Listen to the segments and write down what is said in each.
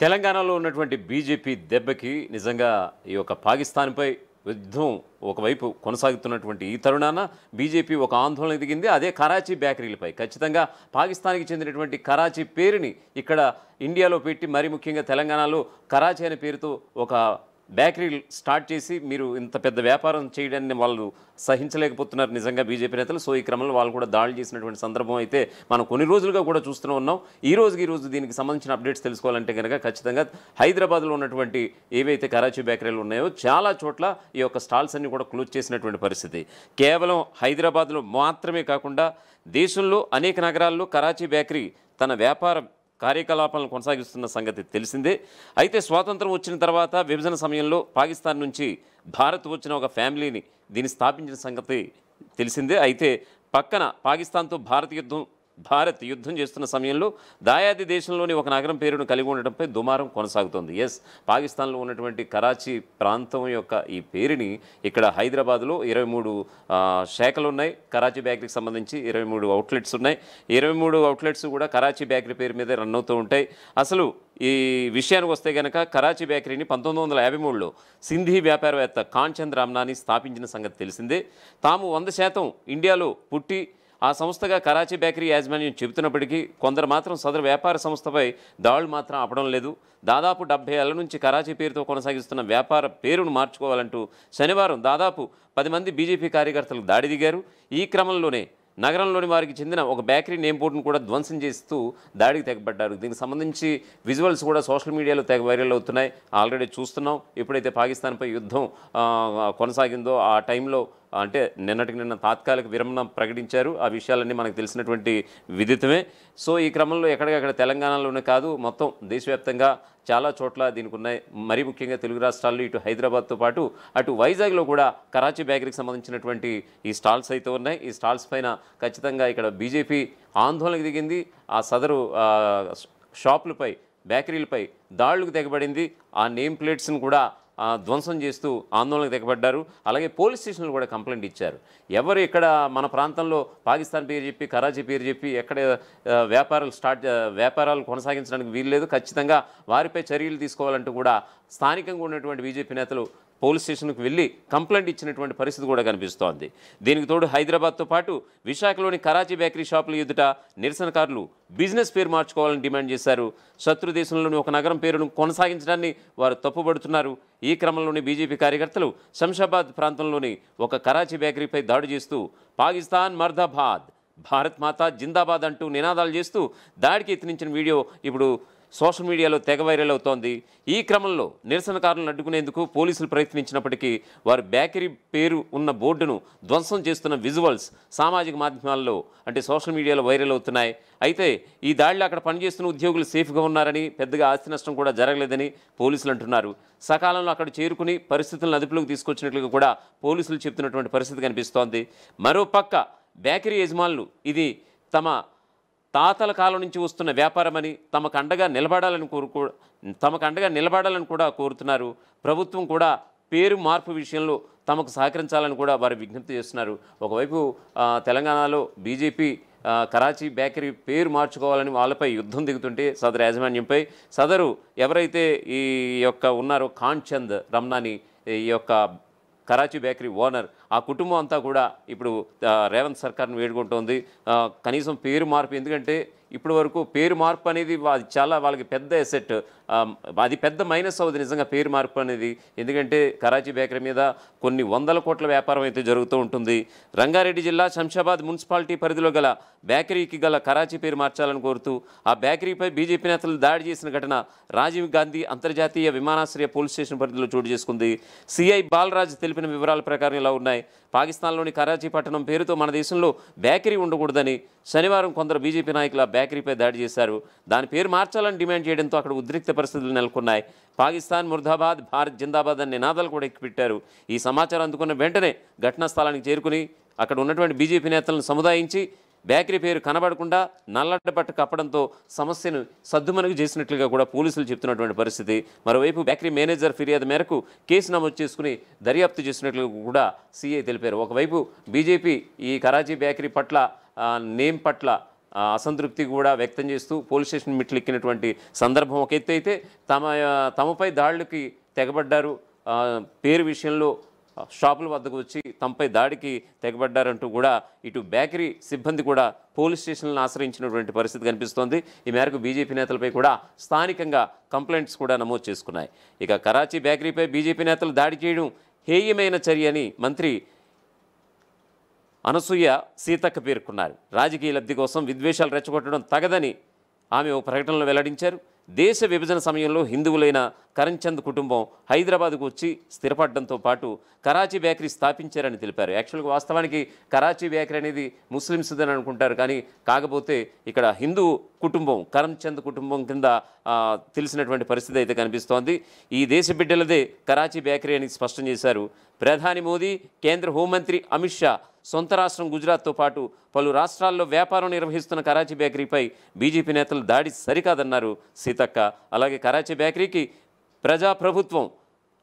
తెలంగాణలో ఉన్నటువంటి బీజేపీ దెబ్బకి నిజంగా ఈ యొక్క పాకిస్తాన్పై యుద్ధం ఒకవైపు కొనసాగుతున్నటువంటి ఈ తరుణాన బీజేపీ ఒక ఆందోళన దిగింది. అదే కరాచీ బేకరీలపై ఖచ్చితంగా పాకిస్తాన్కి చెందినటువంటి కరాచీ పేరుని ఇక్కడ ఇండియాలో పెట్టి మరీ ముఖ్యంగా తెలంగాణలో కరాచీ అనే పేరుతో ఒక బేకరీలు స్టార్ట్ చేసి మీరు ఇంత పెద్ద వ్యాపారం చేయడాన్ని వాళ్ళు సహించలేకపోతున్నారు నిజంగా బీజేపీ నేతలు. సో ఈ క్రమంలో వాళ్ళు కూడా దాడులు చేసినటువంటి సందర్భం అయితే మనం కొన్ని రోజులుగా కూడా చూస్తూనే ఉన్నాం. ఈ రోజు దీనికి సంబంధించిన అప్డేట్స్ తెలుసుకోవాలంటే కనుక ఖచ్చితంగా హైదరాబాద్లో ఉన్నటువంటి ఏవైతే కరాచీ బేకరీలు ఉన్నాయో చాలా చోట్ల ఈ యొక్క స్టాల్స్ అన్ని కూడా క్లోజ్ చేసినటువంటి పరిస్థితి. కేవలం హైదరాబాద్లో మాత్రమే కాకుండా దేశంలో అనేక నగరాల్లో కరాచీ బేకరీ తన వ్యాపార కార్యకలాపాలను కొనసాగిస్తున్న సంగతి తెలిసిందే. అయితే స్వాతంత్రం వచ్చిన తర్వాత విభజన సమయంలో పాకిస్తాన్ నుంచి భారత్ వచ్చిన ఒక ఫ్యామిలీని దీన్ని స్థాపించిన సంగతి తెలిసిందే. అయితే పక్కన పాకిస్తాన్తో భారత్ యుద్ధం చేస్తున్న సమయంలో దాయాది దేశంలోని ఒక నగరం పేరును కలిగి ఉండడంపై దుమారం కొనసాగుతోంది. పాకిస్తాన్లో ఉన్నటువంటి కరాచీ ప్రాంతం యొక్క ఈ పేరుని ఇక్కడ హైదరాబాద్లో 23 శాఖలు ఉన్నాయి. కరాచీ బేకరీకి సంబంధించి 23 అవుట్లెట్స్ ఉన్నాయి. 23 అవుట్లెట్స్ కూడా కరాచీ బేకరీ పేరు మీదే రన్ అవుతూ ఉంటాయి. అసలు ఈ విషయానికి వస్తే కనుక కరాచీ బేకరీని 1953లో సింధీ వ్యాపారవేత్త కాంచంద్ రామ్నాని స్థాపించిన సంగతి తెలిసిందే. తాము 100% ఇండియాలో పుట్టి ఆ సంస్థగా కరాచీ బేకరీ యాజమాన్యం చెబుతున్నప్పటికీ కొందరు మాత్రం సదరు వ్యాపార సంస్థపై దాడులు మాత్రం ఆపడం లేదు. దాదాపు 70 ఏళ్ల నుంచి కరాచీ పేరుతో కొనసాగిస్తున్న వ్యాపార పేరును మార్చుకోవాలంటూ శనివారం దాదాపు 10 మంది బీజేపీ కార్యకర్తలు దాడి దిగారు. ఈ క్రమంలోనే నగరంలోని వారికి చెందిన ఒక బేకరీ నేమ్ బోర్డును కూడా ధ్వంసం చేస్తూ దాడికి తెగబడ్డారు. దీనికి సంబంధించి విజువల్స్ కూడా సోషల్ మీడియాలో తెగ వైరల్ అవుతున్నాయి. ఆల్రెడీ చూస్తున్నాం. ఎప్పుడైతే పాకిస్తాన్పై యుద్ధం కొనసాగిందో ఆ టైంలో అంటే నిన్న తాత్కాలిక విరమణ ప్రకటించారు. ఆ విషయాలన్నీ మనకు తెలిసినటువంటి విదితమే. సో ఈ క్రమంలో ఎక్కడికక్కడ తెలంగాణలోనే కాదు మొత్తం దేశవ్యాప్తంగా చాలా చోట్ల దీనికి ఉన్నాయి. మరీ ముఖ్యంగా తెలుగు రాష్ట్రాల్లో ఇటు హైదరాబాద్తో పాటు అటు వైజాగ్లో కూడా కరాచీ బేకరీకి సంబంధించినటువంటి ఈ స్టాల్స్ అయితే ఉన్నాయి. ఈ స్టాల్స్ పైన ఖచ్చితంగా ఇక్కడ బీజేపీ ఆందోళనకు దిగింది. ఆ సదరు షాపులపై బేకరీలపై దాడులకు తెగబడింది. ఆ నేమ్ ప్లేట్స్ను కూడా ధ్వంసం చేస్తూ ఆందోళనకు తెగబడ్డారు. అలాగే పోలీస్ స్టేషన్లు కూడా కంప్లైంట్ ఇచ్చారు. ఎవరు ఇక్కడ మన ప్రాంతంలో పాకిస్తాన్ పేరు చెప్పి కరాచీ పేరు చెప్పి ఎక్కడ వ్యాపారాలు కొనసాగించడానికి వీల్లేదు, ఖచ్చితంగా వారిపై చర్యలు తీసుకోవాలంటూ కూడా స్థానికంగా ఉన్నటువంటి బీజేపీ నేతలు పోలీస్ స్టేషన్కు వెళ్ళి కంప్లైంట్ ఇచ్చినటువంటి పరిస్థితి కూడా కనిపిస్తోంది. దీనికి తోడు హైదరాబాద్తో పాటు విశాఖలోని కరాచీ బేకరీ షాపుల ఎదుట నిరసనకారులు బిజినెస్ పేరు మార్చుకోవాలని డిమాండ్ చేశారు. శత్రు దేశంలోని ఒక నగరం పేరును కొనసాగించడాన్ని వారు తప్పుపడుతున్నారు. ఈ క్రమంలోని బీజేపీ కార్యకర్తలు శంషాబాద్ ప్రాంతంలోని ఒక కరాచీ బేకరీపై దాడి చేస్తూ పాకిస్తాన్ మర్దాబాద్, భారత్ మాతా జిందాబాద్ అంటూ నినాదాలు చేస్తూ దాడికి యత్నించిన వీడియో ఇప్పుడు సోషల్ మీడియాలో తెగ వైరల్ అవుతోంది. ఈ క్రమంలో నిరసనకారులను అడ్డుకునేందుకు పోలీసులు ప్రయత్నించినప్పటికీ వారు బేకరీ పేరు ఉన్న బోర్డును ధ్వంసం చేస్తున్న విజువల్స్ సామాజిక మాధ్యమాల్లో అంటే సోషల్ మీడియాలో వైరల్ అవుతున్నాయి. అయితే ఈ దాడిలో అక్కడ పనిచేస్తున్న ఉద్యోగులు సేఫ్గా ఉన్నారని, పెద్దగా ఆస్తి నష్టం కూడా జరగలేదని పోలీసులు అంటున్నారు. సకాలంలో అక్కడ చేరుకుని పరిస్థితులను అదుపులోకి తీసుకొచ్చినట్లుగా కూడా పోలీసులు చెప్తున్నటువంటి పరిస్థితి కనిపిస్తోంది. మరోపక్క బేకరీ యజమానులు ఇది తమ తాతల కాలం నుంచి వస్తున్న వ్యాపారమని తమకు అండగా నిలబడాలని కూడా కోరుతున్నారు. ప్రభుత్వం కూడా పేరు మార్పు విషయంలో తమకు సహకరించాలని కూడా వారు విజ్ఞప్తి చేస్తున్నారు. ఒకవైపు తెలంగాణలో బీజేపీ కరాచీ బేకరీ పేరు మార్చుకోవాలని వాళ్ళపై యుద్ధం దిగుతుంటే సదరు యాజమాన్యంపై సదరు ఎవరైతే ఈ యొక్క ఉన్నారో కాంచంద్ రమ్నాని ఈ యొక్క కరాచీ బేకరీ ఓనర్ ఆ కుటుంబం అంతా కూడా ఇప్పుడు రేవంత్ సర్కార్ను వేడుకుంటోంది. కనీసం పేరు మార్పు, ఎందుకంటే ఇప్పటి వరకు పేరు మార్పు అనేది చాలా వాళ్ళకి పెద్ద ఎసెట్, అది పెద్ద మైనస్ అవుతుంది నిజంగా పేరు మార్పు అనేది. ఎందుకంటే కరాచీ బేకరీ మీద కొన్ని 100 కోట్ల వ్యాపారం అయితే జరుగుతూ ఉంటుంది. రంగారెడ్డి జిల్లా శంషాబాద్ మున్సిపాలిటీ పరిధిలో గల బేకరీకి గల కరాచీ పేరు మార్చాలని కోరుతూ ఆ బేకరీపై బీజేపీ నేతలు దాడి చేసిన ఘటన రాజీవ్ గాంధీ అంతర్జాతీయ విమానాశ్రయ పోలీస్ స్టేషన్ పరిధిలో చోటు చేసుకుంది. సిఐ బాలరాజ్ తెలిపిన వివరాల ప్రకారం ఇలా ఉన్నాయి. పాకిస్తాన్లోని కరాచీ పట్టణం పేరుతో మన దేశంలో బేకరీ ఉండకూడదని శనివారం కొందరు బీజేపీ నాయకులు ఆ బేకరీపై దాడి చేశారు. దాని పేరు మార్చాలని డిమాండ్ చేయడంతో అక్కడ ఉద్రిక్త పరిస్థితులు నెలకొన్నాయి. పాకిస్తాన్ ముర్దాబాద్, భారత్ జిందాబాద్ అనే నినాదాలు కూడా ఎక్కిపెట్టారు. ఈ సమాచారం అందుకున్న వెంటనే ఘటనా స్థలానికి చేరుకుని అక్కడ ఉన్నటువంటి బీజేపీ నేతలను సముదాయించి బేకరీ పేరు కనబడకుండా నల్లడ్డబట్ట కప్పడంతో సమస్యను సద్దుమణుగు చేసినట్లుగా కూడా పోలీసులు చెప్తున్నటువంటి పరిస్థితి. మరోవైపు బేకరీ మేనేజర్ ఫిర్యాదు మేరకు కేసు నమోదు చేసుకుని దర్యాప్తు చేసినట్లుగా కూడా సీఐ తెలిపారు. ఒకవైపు బీజేపీ ఈ కరాచీ బేకరీ పట్ల నేమ్ పట్ల అసంతృప్తి కూడా వ్యక్తం చేస్తూ పోలీస్ స్టేషన్ మెట్లు ఎక్కినటువంటి సందర్భం ఒక ఎత్తు అయితే తమపై దాడులకి తెగబడ్డారు, పేరు విషయంలో షాపుల వద్దకు వచ్చి తమపై దాడికి తెగబడ్డారంటూ కూడా ఇటు బేకరీ సిబ్బంది కూడా పోలీస్ స్టేషన్లను ఆశ్రయించినటువంటి పరిస్థితి కనిపిస్తోంది. ఈ మేరకు బీజేపీ నేతలపై కూడా స్థానికంగా కంప్లైంట్స్ కూడా నమోదు చేసుకున్నాయి. ఇక కరాచీ బేకరీపై బీజేపీ నేతలు దాడి చేయడం హేయమైన చర్య అని మంత్రి అనసూయ సీతక్క పేర్కొన్నారు. రాజకీయ లబ్ధి కోసం విద్వేషాలు రెచ్చగొట్టడం తగదని ఆమె ఒక ప్రకటనలో వెల్లడించారు. దేశ విభజన సమయంలో హిందువులైన కరణ్చంద్ కుటుంబం హైదరాబాద్కు వచ్చి స్థిరపడడంతో పాటు కరాచీ బేకరీ స్థాపించారని తెలిపారు. యాక్చువల్గా వాస్తవానికి కరాచీ బేకరీ అనేది ముస్లిమ్స్దని అనుకుంటారు, కానీ కాకపోతే ఇక్కడ హిందూ కుటుంబం కరణ్చంద్ కుటుంబం కింద తెలిసినటువంటి పరిస్థితి అయితే కనిపిస్తోంది. ఈ దేశ బిడ్డలదే కరాచీ బేకరీ అని స్పష్టం చేశారు. ప్రధాని మోదీ, కేంద్ర హోంమంత్రి అమిత్ షా సొంత రాష్ట్రం గుజరాత్తో పాటు పలు రాష్ట్రాల్లో వ్యాపారం నిర్వహిస్తున్న కరాచీ బేకరీపై బీజేపీ నేతలు దాడి సరికాదన్నారు సీతక్క. అలాగే కరాచీ బేకరీకి ప్రజాప్రభుత్వం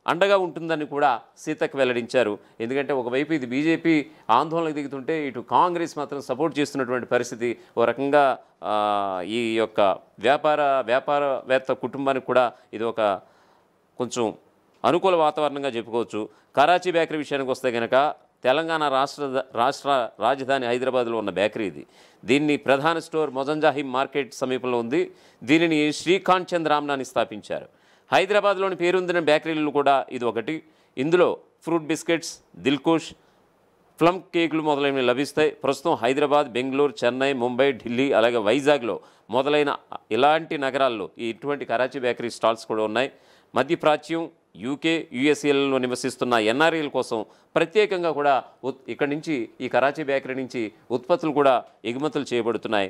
అండగా ఉంటుందని కూడా సీతక్క వెల్లడించారు. ఎందుకంటే ఒకవైపు ఇది బీజేపీ ఆందోళనకు దిగుతుంటే ఇటు కాంగ్రెస్ మాత్రం సపోర్ట్ చేస్తున్నటువంటి పరిస్థితి. ఓ రకంగా ఈ యొక్క వ్యాపారవేత్త కుటుంబానికి కూడా ఇది ఒక కొంచెం అనుకూల వాతావరణంగా చెప్పుకోవచ్చు. కరాచీ బేకరీ విషయానికి వస్తే కనుక తెలంగాణ రాష్ట్ర రాజధాని హైదరాబాద్లో ఉన్న బేకరీ ఇది. దీన్ని ప్రధాన స్టోర్ మొజంజాహిం మార్కెట్ సమీపంలో ఉంది. దీనిని శ్రీకాంత్ చంద్ రామ్నాని స్థాపించారు. హైదరాబాద్లోని పేరొందిన బేకరీలు కూడా ఇది ఒకటి. ఇందులో ఫ్రూట్ బిస్కెట్స్, దిల్కుష్, ప్లమ్ కేకులు మొదలైనవి లభిస్తాయి. ప్రస్తుతం హైదరాబాద్, బెంగళూరు, చెన్నై, ముంబై, ఢిల్లీ అలాగే వైజాగ్లో మొదలైన ఇలాంటి నగరాల్లో ఇటువంటి కరాచీ బేకరీ స్టాల్స్ కూడా ఉన్నాయి. మధ్యప్రాచ్యం, యూకే, యుఎస్ఏలలో నివసిస్తున్న ఎన్ఆర్ఐల కోసం ప్రత్యేకంగా కూడా ఇక్కడి నుంచి ఈ కరాచీ బేకరీ నుంచి ఉత్పత్తులు కూడా ఎగుమతులు చేయబడుతున్నాయి.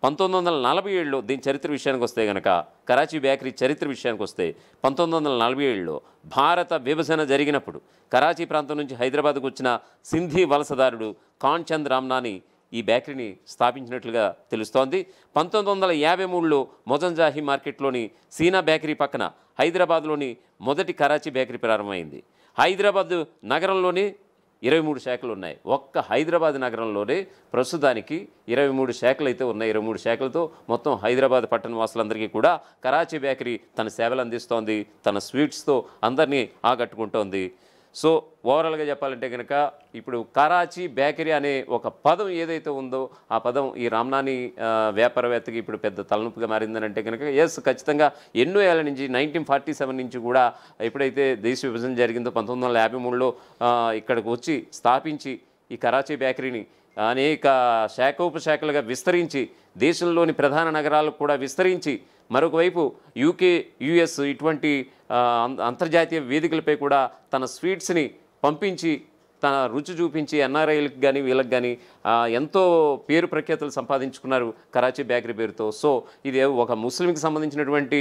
1947లో దీని చరిత్ర విషయానికి వస్తే కనుక కరాచీ బేకరీ చరిత్ర విషయానికి వస్తే 1947లో భారత విభజన జరిగినప్పుడు కరాచీ ప్రాంతం నుంచి హైదరాబాద్కు వచ్చిన సింధీ వలసదారుడు కాంచంద్ రామ్నాని ఈ బేకరీని స్థాపించినట్లుగా తెలుస్తోంది. 1953లో మొజంజాహి మార్కెట్లోని సీనా బేకరీ పక్కన హైదరాబాద్లోని మొదటి కరాచీ బేకరీ ప్రారంభమైంది. హైదరాబాద్ నగరంలోనే 23 శాఖలు ఉన్నాయి. ఒక్క హైదరాబాద్ నగరంలోనే ప్రస్తుతానికి 23 శాఖలు అయితే ఉన్నాయి. 23 శాఖలతో మొత్తం హైదరాబాద్ పట్టణ వాసులందరికీ కూడా కరాచీ బేకరీ తన సేవలు అందిస్తోంది. తన స్వీట్స్తో అందరినీ ఆకట్టుకుంటోంది. సో ఓవరాల్గా చెప్పాలంటే కనుక ఇప్పుడు కరాచీ బేకరీ అనే ఒక పదం ఏదైతే ఉందో ఆ పదం ఈ రామ్నాని వ్యాపారవేత్తకి ఇప్పుడు పెద్ద తలనొప్పిగా మారిందని అంటే కనుక ఖచ్చితంగా ఎన్నో ఏళ్ళ నుంచి 1947 నుంచి కూడా ఎప్పుడైతే దేశ విభజన జరిగిందో 1953లో ఇక్కడికి వచ్చి స్థాపించి ఈ కరాచీ బేకరీని అనేక శాఖోపశాఖలుగా విస్తరించి దేశంలోని ప్రధాన నగరాలకు కూడా విస్తరించి మరొకవైపు యూకే, యుఎస్ ఇటువంటి అంతర్జాతీయ వేదికలపై కూడా తన స్వీట్స్ని పంపించి తన రుచి చూపించి ఎన్ఆర్ఐలకు కానీ వీళ్ళకి కానీ ఎంతో పేరు ప్రఖ్యాతులు సంపాదించుకున్నారు కరాచీ బేకరీ పేరుతో. సో ఇది ఒక ముస్లింకి సంబంధించినటువంటి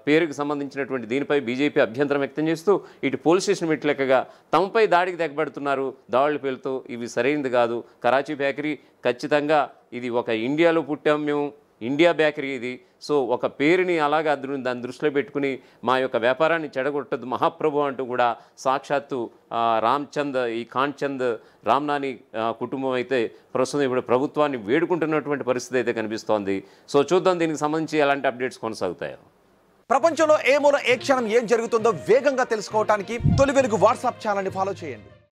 పేరుకి సంబంధించినటువంటి దీనిపై బీజేపీ అభ్యంతరం వ్యక్తం చేస్తూ ఇటు పోలీస్ స్టేషన్ మెట్లెక్కగా తమపై దాడికి తెగబడుతున్నారు. దాడుల పేరుతో ఇవి సరైనది కాదు. కరాచీ బేకరీ ఖచ్చితంగా ఇది ఒక ఇండియాలో పుట్టాం మేము, ఇండియా బేకరీ ఇది. సో ఒక పేరుని అలాగా దాన్ని దృష్టిలో పెట్టుకుని మా యొక్క వ్యాపారాన్ని చెడగొట్టదు మహాప్రభు అంటూ కూడా సాక్షాత్తు ఈ కాంచంద్ రామ్నాని కుటుంబం అయితే ప్రస్తుతం ఇప్పుడు ప్రభుత్వాన్ని వేడుకుంటున్నటువంటి పరిస్థితి అయితే కనిపిస్తోంది. సో చూద్దాం దీనికి సంబంధించి ఎలాంటి అప్డేట్స్ కొనసాగుతాయో. ప్రపంచంలో ఏ మూల ఏ క్షణం ఏం జరుగుతుందో వేగంగా తెలుసుకోవడానికి తొలి వెలుగు వాట్సాప్ ఛానల్ని ఫాలో చేయండి.